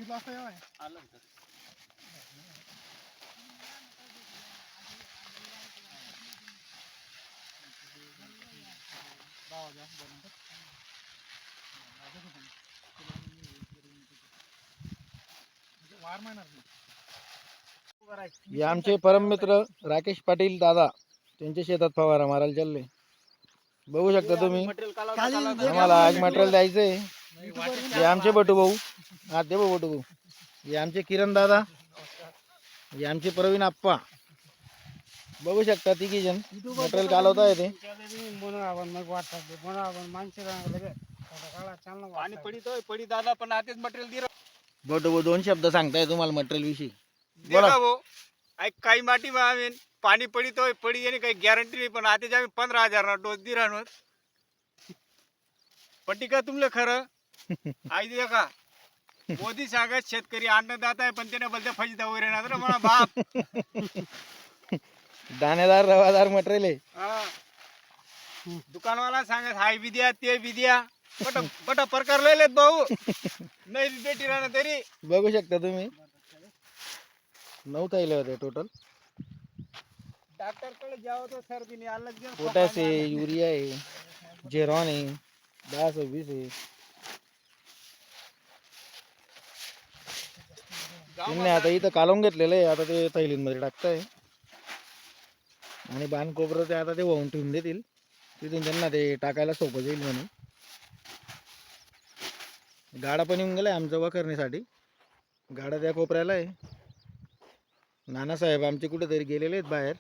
किती वाजता यावं आलं होतं. वार मारणार हे आमचे परम मित्र राकेश पाटील दादा त्यांच्या शेतात फवारा मारायला चालले. बघू शकता तुम्ही, आम्हाला आज मटेरियल द्यायचंय. हे आमचे बटू भाऊ, हा ते बघू बटू भाऊ, हे आमचे किरण दादा, हे आमचे प्रवीण आप्पा. बघू शकता तिघी जण मटेरियल कालवता येते. पाणी पडितोय पडी दादा पण आतेच मटेरियल दिलं. बटू भाऊ दोन शब्द सांगताय तुम्हाला मटेरियल विषयी. बोला भाऊ. काही माटी में आम्ही पाणी पडितोय पडी येणे काही गॅरंटी नाही पण आतेच आम्ही 15,000 डोस दिला. पट्टी का तुमले खरं आई दे का मोदी सांगत शेतकरी अन्नदाता आहे पण त्याने बोलते फजिता वगैरे ना तर म्हणा बाप. दाणेदार रवादार मटेरियल आहे. हा. दुकानवाला सांगत हाय विद्या ते विद्या बट बट प्रकार लयलेत भाऊ नाही बेटी राहणार तरी. बघू शकता तुम्ही 9 थैले होते टोटल. डॉक्टर कडे जावं तो सर्दीने अलग पोटॅश आहे, युरिया आहे, जेरॉन आहे, 10-20 आहे. त्यांनी आता इथं कालवून घेतलेलं आहे. आता ते थैलींमध्ये टाकताय आणि बाण कोपरं ते आता ते वाहून ठेवून देतील. तिथून त्यांना ते टाकायला सोपं जाईल म्हणून. गाडा पण येऊन गेलाय आमचं वखरणीसाठी. गाडा त्या कोपऱ्याला आहे. नानासाहेब आमचे कुठेतरी गेलेले आहेत बाहेर.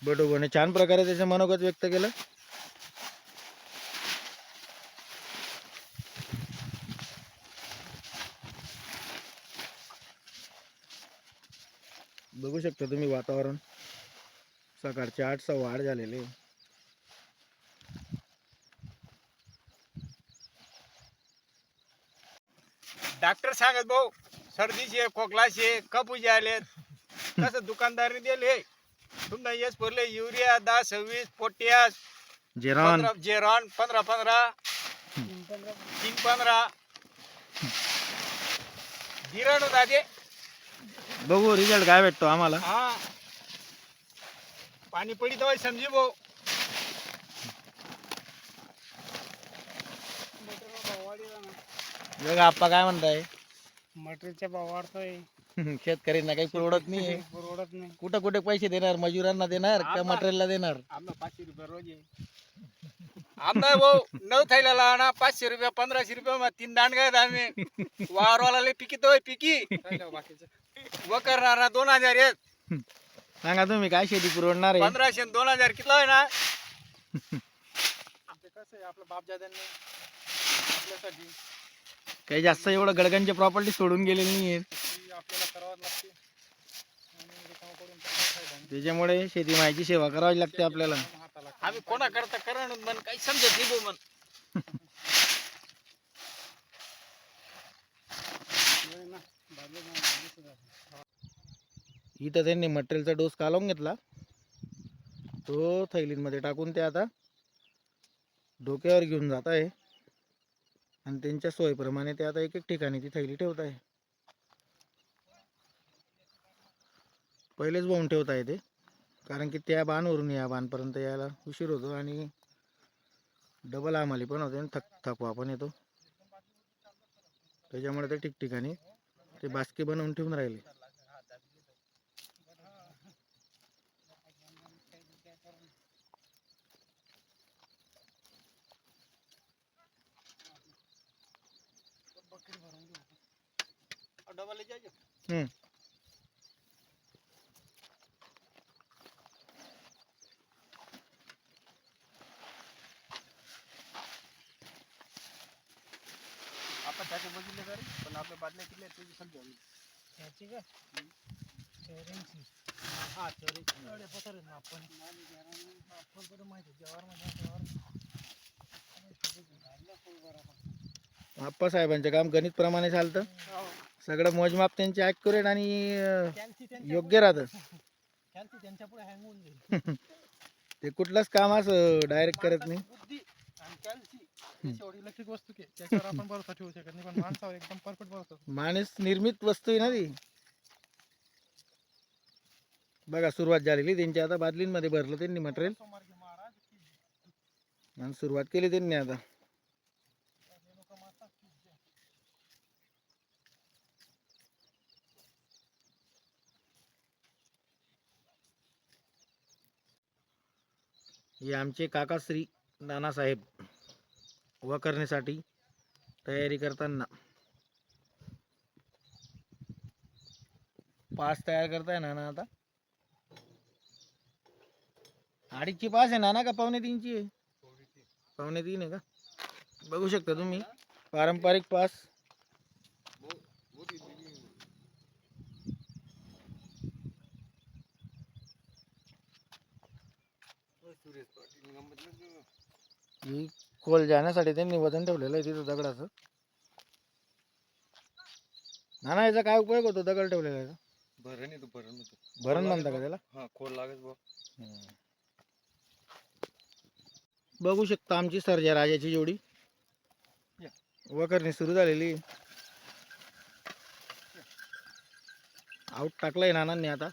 बटोबाने छान प्रकारे त्याचं मनोगत व्यक्त केलं. बघू शकता तुम्ही वातावरण सकाळचे 8-8:15 झालेले. डॉक्टर सांगत भाऊ सर्दीचे खोकलाचे कपूजे आले कसं दुकानदारने दिले तुमना यश पडले युरिया 10-26 पोटॅश जेरॉन 15-15 3-15 गिरण होता ते. बघू रिझल्ट काय भेटतो आम्हाला. हा पाणी पडित होय समजी भाऊ. बघा आप्पा काय म्हणताय. मटेरियलचा भाव वाढतोय शेतकऱ्यांना काही परवडत नाही. परवडत नाही. कुठं कुठे पैसे देणार, मजुरांना देणार का मटेरियलला देणार. आम्हाला 500 रुपये रोज आहे. आमदार भाऊ 9 थैल्याला आणा 500 रुपये 1500 रुपये मग 3 दांड काय आम्ही वारवाला पिकितोय पिकी व करणारा 2000 आहेत. सांगा तुम्ही काय शेती पुरवणार आहे. 1500 आणि 2000 किती आहे ना. कसं आहे आपलं बापजाद्यांनी आपल्यासाठी काही जास्त एवढं गडगांची प्रॉपर्टी सोडून गेलेली नाही आपल्याला करावं लागते त्याच्यामुळे शेती माहिती सेवा करावी लागते आपल्याला. आम्ही कोणा करता करा मन काही समजत नाही भाऊ मन. इथं त्यांनी मटेरियलचा डोस कालवून घेतला. तो थैलींमध्ये टाकून ते आता डोक्यावर घेऊन जात आहे आणि त्यांच्या सोयीप्रमाणे ते आता एक एक ठिकाणी ती थैली ठेवत आहे. पहिलेच बाहून ठेवता येते कारण की त्या बाणवरून या बाणपर्यंत यायला उशीर होतो आणि डबल आम्हाला पण होते आणि थकवा पण येतो. त्याच्यामुळे ते ठिकठिकाणी ते बास्के बनवून ठेवून राहिले. आपण त्याचे बघितले तरी पण आपल्या बादल्या किती आहेत त्याची संख्या होईल त्याची का 84. हा 84 पसर ना आपण पण माहिती जवार मध्ये आप्पा साहेबांचं काम गणित प्रमाणे चालतं. सगळं मोजमाप त्यांचे ॲक्युरेट आणि योग्य राहतं. त्यांच्या पुढे हँग होऊन जाईल. ते कुठलंच काम असं डायरेक्ट करत नाही. बुद्धी आणि कॅल्सी त्याच्यावर इलेक्ट्रिक वस्तू के त्याच्यावर आपण भरोसा ठेवू शकत नाही, पण माणसावर एकदम परफेक्ट भरोसा. माणूस निर्मित वस्तू आहे ना ती. बघा सुरुवात झालेली त्यांची, आता बादलींमध्ये भरलं त्यांनी मटेरियल सोमवार की महाराज की आणि सुरुवात केली त्यांनी आता. रेणुका माता की जय. हे आमचे काकाश्री नानासाहेब वखरणीसाठी तयारी करताना पास तयार करताय नाना. आता 2.5ची पास आहे नाना का 2.25ची आहे? 2.25 आहे का? बघू शकता तुम्ही पारंपरिक पास. ही खोल जाण्यासाठी त्यांनी वजन ठेवलेलं आहे तिथं दगडाचं. नाना याचा काय उपयोग होतो दगड ठेवलेला याचा? भरण येतो, भरण होतो. भरण म्हणता का त्याला? हा, खोल लागत बघ. बघू शकता आमची सर्जा राजाची जोडी वखरणी सुरू झालेली. आऊट टाकलाय नानांनी आता.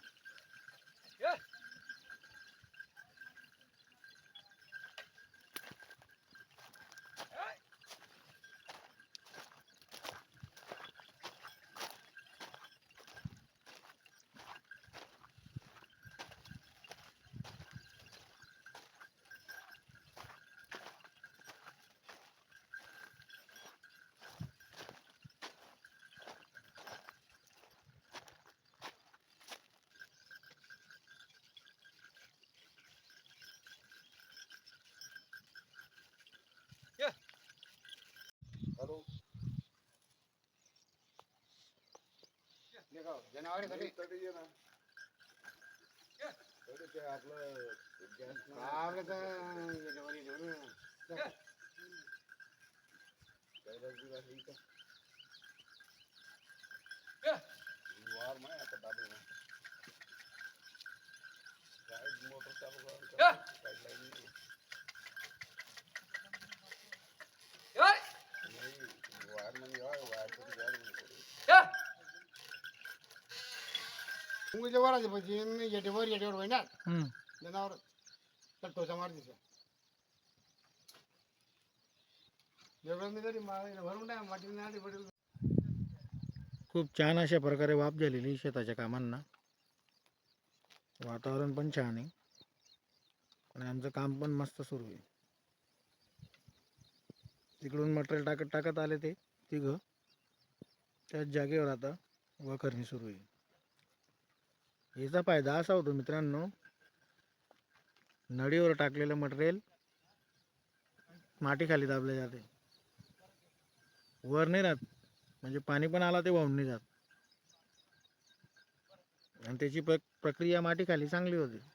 वराचे म्हणजे येटेवर येटेवर होईना जनावर टोचा मार दिसा एवढं मी तरी भरून नाही माटी नाही पडेल. खूप छान अशा प्रकारे वाफ झालेली शेताच्या कामांना. वातावरण पण छान आहे आणि आमचं काम पण मस्त सुरू आहे. तिकडून मटेरियल टाकत टाकत आले ते तिघं त्याच जागेवर आता वखरणी सुरू आहे. याचा फायदा असा होतो मित्रांनो, नळीवर टाकलेलं मटेरियल माती खाली दाबले जाते, वर नाही राहत. म्हणजे पाणी पण आला ते वाहून नाही जात आणि त्याची प्रक्रिया माती खाली चांगली होते.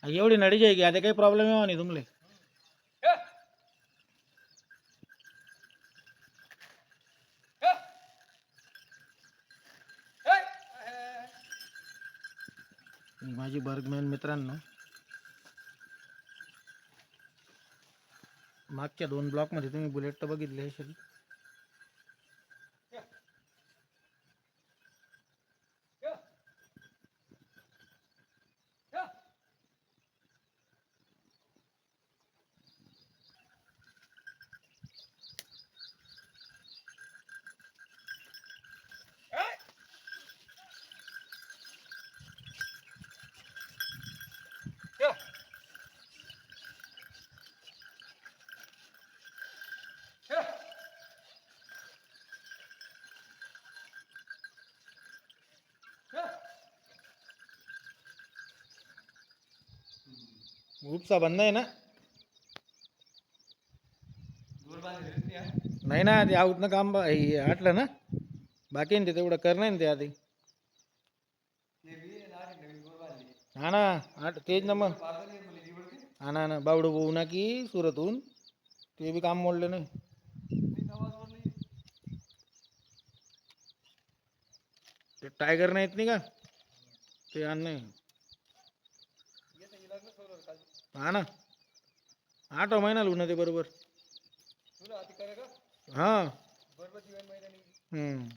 एवढी नडी जाय की आता काही प्रॉब्लेम येवा नाही तुमले. माझी बर्गमॅन मित्रांनो मागच्या 2 ब्लॉक मध्ये तुम्ही बुलेट तर बघितले असेल. उपसा बंद आहे ना. नाही ना ते आऊतनं काम हटलं ना. बाकी आहे ना ते तेवढं करणं आहे ना ते आधी. हा ना तेच ना मग. हा ना बावडू भाऊ ना की सुरतहून ते बी काम मोडले नाही. ते टायगर नाहीत नाही का ते आण नाही. हा ना 8 महिना लुना ते बरोबर. हा हम्म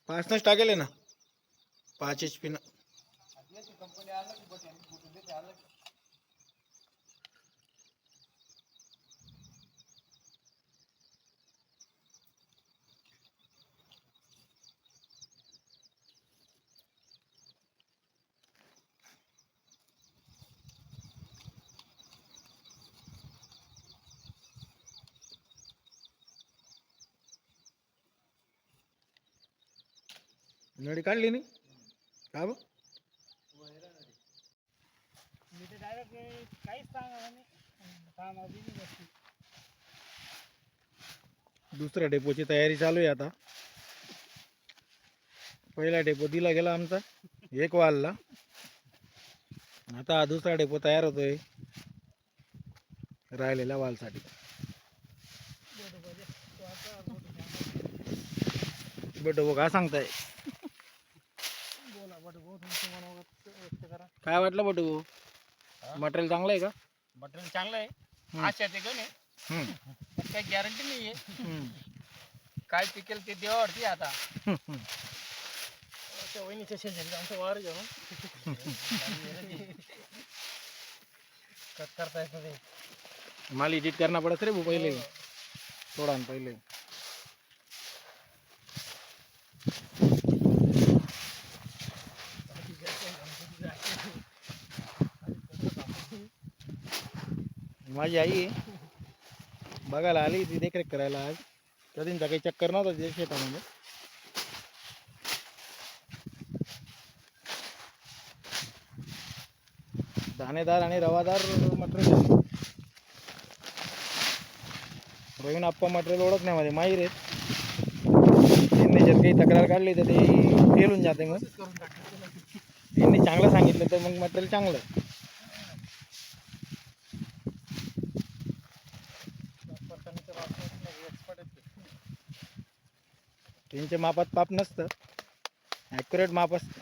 5नच टाकेल ना 5 HP न. नळी काढली नाही का बघ. दुसऱ्या डेपोची तयारी चालू आहे आता. पहिला डेपो दिला गेला आमचा 1 वालला. आता हा दुसरा डेपो तयार होतोय राहिलेल्या वालसाठी. बटू काय सांगताय. काय वाटलं बटू मटेरियल चांगलं आहे का. मटेरियल चांगलं आहे. आशा ते गण आहे पण काही गॅरंटी नाही आहे. काय पिकेल ते देवावरती आता. वहिनीच्या शेजारी आमचं वावर घेऊन कट करता येत नाही. माल एडिट करना पड़ता रे वो पहले थोड़ा पहले. माझी आई बघायला आली ती देखरेख करायला आज. कधींचा काही चक्कर नव्हता तिच्या शेतामध्ये. दाणेदार आणि रवादार मटेरियल. रवीन आप्पा मटेरियल ओळखण्यामध्ये माहीर आहेत. त्यांनी जर काही तक्रार काढली तर ते फेलून जाते. मग त्यांनी चांगलं सांगितलं तर मग मटेरियल चांगलं. त्यांच्या मापात पाप नसतं. ॲक्युरेट माप असतं.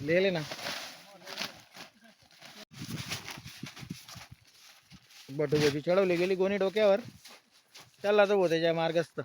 ले लेना. बटुबोची चढवली गेली गोणी डोक्यावर. चालला तो भाऊ त्याच्या मार्गस्थ.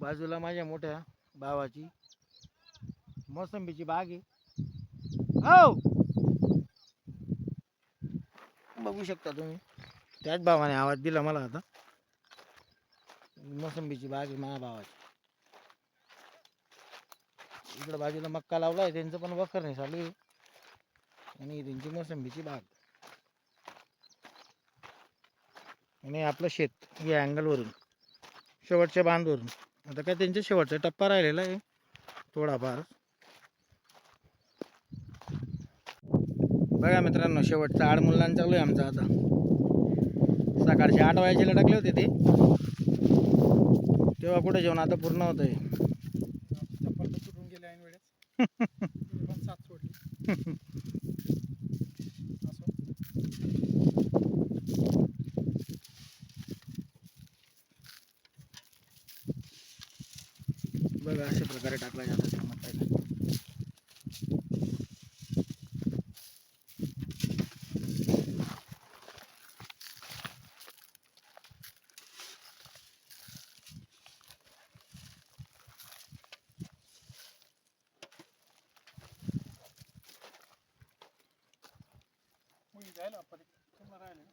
बाजूला माझ्या मोठ्या भावाची मोसंबीची बाग आहे. हो बघू शकता तुम्ही. त्याच भावाने आवाज दिला मला आता. मोसंबीची बाग आहे माझ्या भावाची. इकडं बाजूला मक्का लावला आहे, त्यांचं पण वखरणी चालू आहे. आणि त्यांची मोसंबीची बाग आणि आपलं शेत या अँगलवरून शेवटच्या बांधवरून. आता काय त्यांच्या शेवटचा टप्पा राहिलेला आहे थोडाफार. बघा मित्रांनो, शेवटचा आड मुलांना चालू आहे आमचा आता. सकाळचे 8 वाजेला टाकले होते ते, तेव्हा कुठे जेवण आता पूर्ण होत आहे. चप्पल तर सुटून गेले ऐन वेळेस. तुम्ही पण साथ सोडली. असो. बघा अशा प्रकारे टाकला जातो मटायला. मग जायला आपण तुम्हाला राहिले.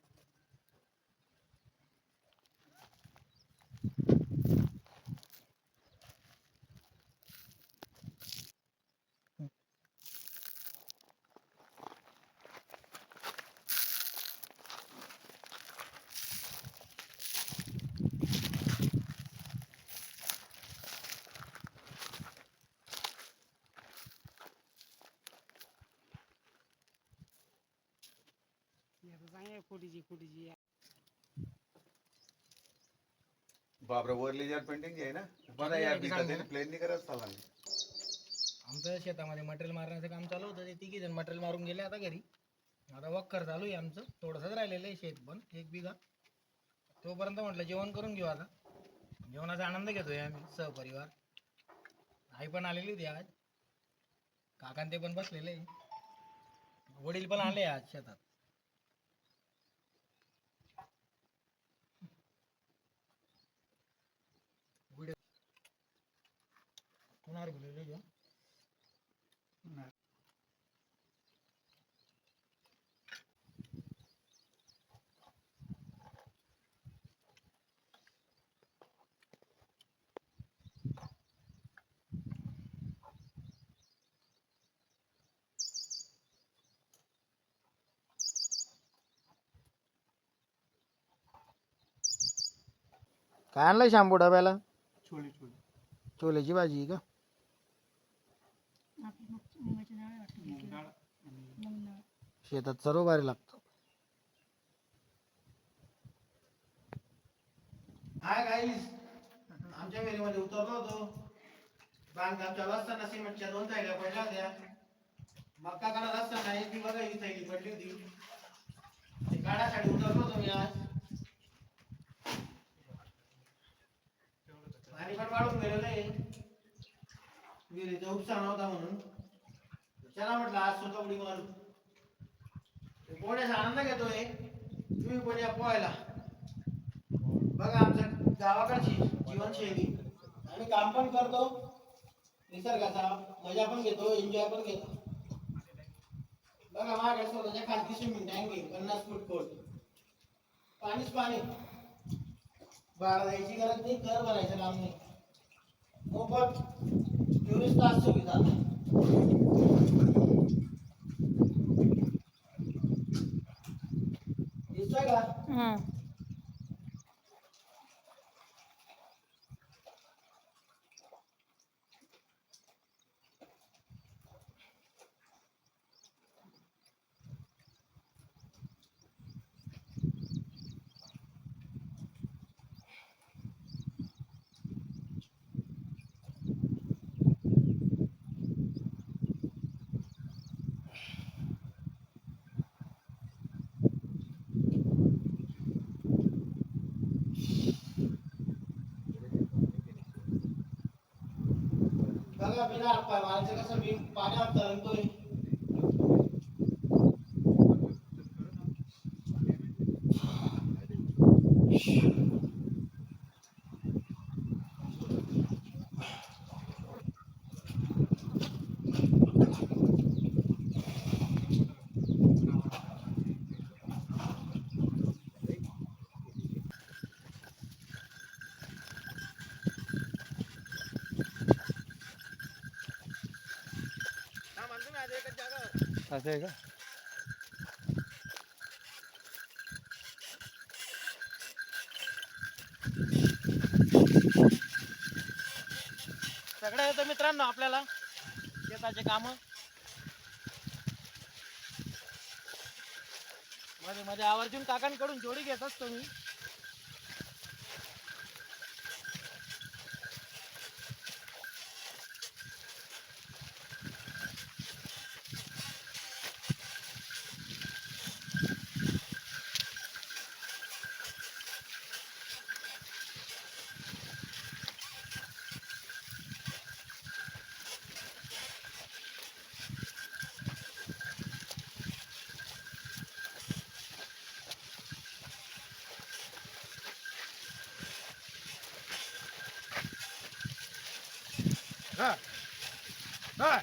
बापरे वरली जर पेंटिंग आहे ना बरं यार प्लेन नाही करत चालला. आमचं शेतामध्ये मटेरियल मारण्याचं काम चालू होतं. ते 3 जण मटेरियल मारून गेले आता घरी. आता वक्कर चालू आहे आमचं. थोडंसंच राहिलेलं आहे शेत पण 1 बिघा. तोपर्यंत म्हटलं जेवण करून घेऊ. आता जेवणाचा आनंद घेतोय आम्ही सहपरिवार. आई पण आलेली होती आज. काकान ते पण बसलेले. वडील पण आले आज शेतात. कोणावर बोलवले जेवण? काय आणलंय शांपू डब्याला? छोले. छोल्याची भाजी आहे का? शेतात सर्व भारी लागतं. हाय गाईस, आमच्या विहिरीमध्ये उतरलो होतो. बांधकाम चालू असताना सिमेंटच्या 2 थैल्या पडल्या होत्या. मक्का काढत असताना एक ती बघा ही थैली पडली होती. ते काढासाठी उतरलो होतो मी आज. पाणी पण वाढून गेलेलं आहे. विहिरीचा उपसा नव्हता म्हणून चला म्हटलं आज स्वतः उडी मारू. पोहण्याचा आनंद घेतोय. तुम्ही पण या पोहायला. बघा आमच्या गावाकडची जीवनशैली. आम्ही काम पण करतो, निसर्गाचा मजा पण घेतो, एन्जॉय पण घेतो. बघा माझ्याकडे स्वतःच्या खाजगी स्विमिंग टँक आहे 50 फूट खोल. पाणीच पाणी. भाडं द्यायची गरज नाही, कर भरायचं काम नाही. मोफत 24 तास सुविधा. दिसतोय का? बघा बिना हातपाय मारायचं कसं मी पाण्यावर तरंगतोय. असं आहे का? सगळं येतं मित्रांनो आपल्याला शेताचे काम मध्ये मध्ये आवर्जून काकांकडून जोडी घेत असतो मी. हा. हा.